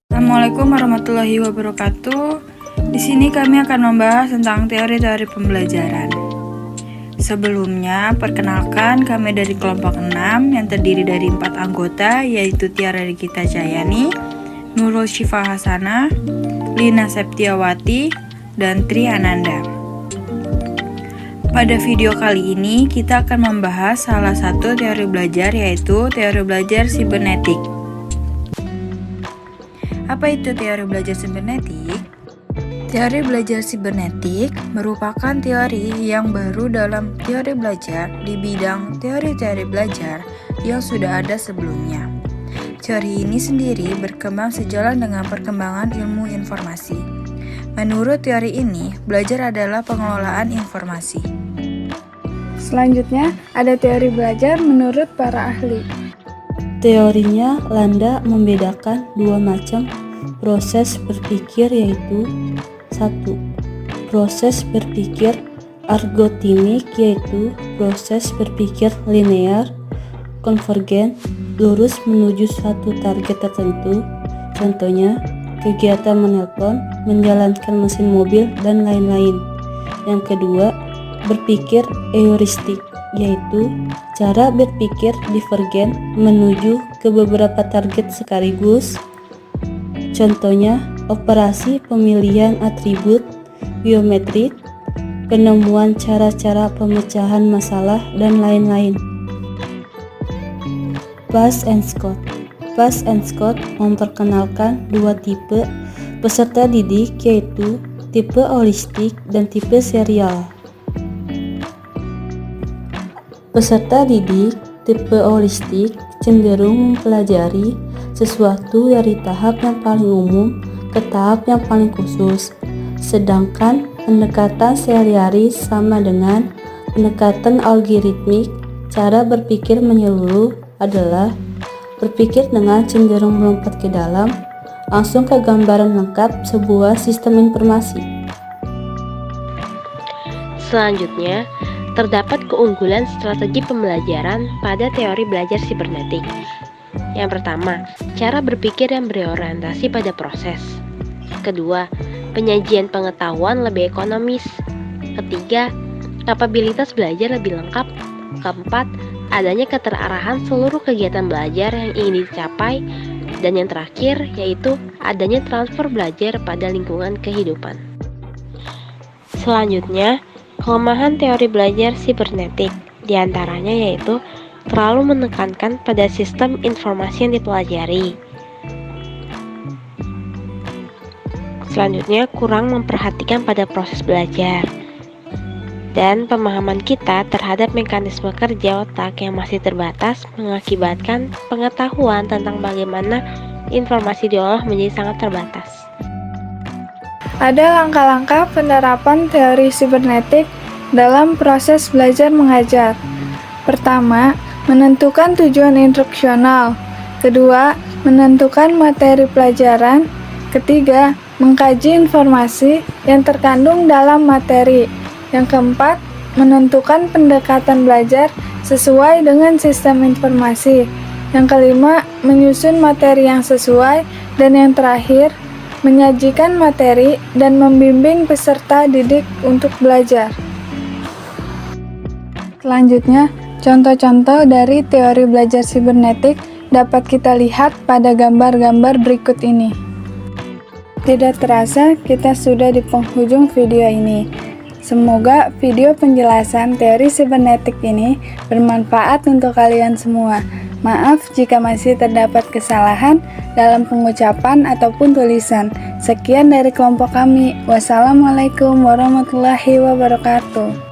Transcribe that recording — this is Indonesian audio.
Assalamualaikum warahmatullahi wabarakatuh. Di sini kami akan membahas tentang teori-teori pembelajaran. Sebelumnya, perkenalkan kami dari kelompok 6 yang terdiri dari 4 anggota, yaitu Tiara Regita Jayani, Nurul Syifa Hasanah, Lina Septiawati, dan Tri Ananda. Pada video kali ini, kita akan membahas salah satu teori belajar, yaitu teori belajar sibernetik. Apa itu teori belajar sibernetik? Teori belajar sibernetik merupakan teori yang baru dalam teori belajar di bidang teori-teori belajar yang sudah ada sebelumnya. Teori ini sendiri berkembang sejalan dengan perkembangan ilmu informasi. Menurut teori ini, belajar adalah pengelolaan informasi. Selanjutnya, ada teori belajar menurut para ahli. Teorinya, Landa membedakan dua macam proses berpikir, yaitu 1. Proses berpikir algoritmik, yaitu proses berpikir linear, konvergen, lurus menuju suatu target tertentu. Contohnya, kegiatan menelpon, menjalankan mesin mobil, dan lain-lain. Yang kedua, berpikir heuristik, yaitu cara berpikir divergen menuju ke beberapa target sekaligus. Contohnya, operasi pemilihan atribut geometrik, penemuan cara-cara pemecahan masalah, dan lain-lain. Bass and Scott. Bass and Scott memperkenalkan dua tipe peserta didik, yaitu tipe holistik dan tipe serial. Peserta didik tipe holistik cenderung mempelajari sesuatu dari tahap yang paling umum ke tahap yang paling khusus, sedangkan pendekatan serialis sama dengan pendekatan algoritmik. Cara berpikir menyeluruh adalah berpikir dengan cenderung melompat ke dalam, langsung ke gambaran lengkap sebuah sistem informasi. Selanjutnya, terdapat keunggulan strategi pembelajaran pada teori belajar sibernetik. Yang pertama, cara berpikir yang berorientasi pada proses. Kedua, penyajian pengetahuan lebih ekonomis. Ketiga, kapabilitas belajar lebih lengkap. Keempat, adanya keterarahan seluruh kegiatan belajar yang ingin dicapai. Dan yang terakhir, yaitu adanya transfer belajar pada lingkungan kehidupan. Selanjutnya, kelemahan teori belajar sibernetik diantaranya yaitu terlalu menekankan pada sistem informasi yang dipelajari. Selanjutnya, kurang memperhatikan pada proses belajar. Dan pemahaman kita terhadap mekanisme kerja otak yang masih terbatas mengakibatkan pengetahuan tentang bagaimana informasi diolah menjadi sangat terbatas. Ada langkah-langkah penerapan teori sibernetik dalam proses belajar mengajar. Pertama, menentukan tujuan instruksional. Kedua, menentukan materi pelajaran. Ketiga, mengkaji informasi yang terkandung dalam materi. Yang keempat, menentukan pendekatan belajar sesuai dengan sistem informasi. Yang kelima, menyusun materi yang sesuai. Dan yang terakhir, menyajikan materi dan membimbing peserta didik untuk belajar. Selanjutnya, contoh-contoh dari teori belajar sibernetik dapat kita lihat pada gambar-gambar berikut ini. Tidak terasa, kita sudah di penghujung video ini. Semoga video penjelasan teori sibernetik ini bermanfaat untuk kalian semua. Maaf jika masih terdapat kesalahan dalam pengucapan ataupun tulisan. Sekian dari kelompok kami. Wassalamualaikum warahmatullahi wabarakatuh.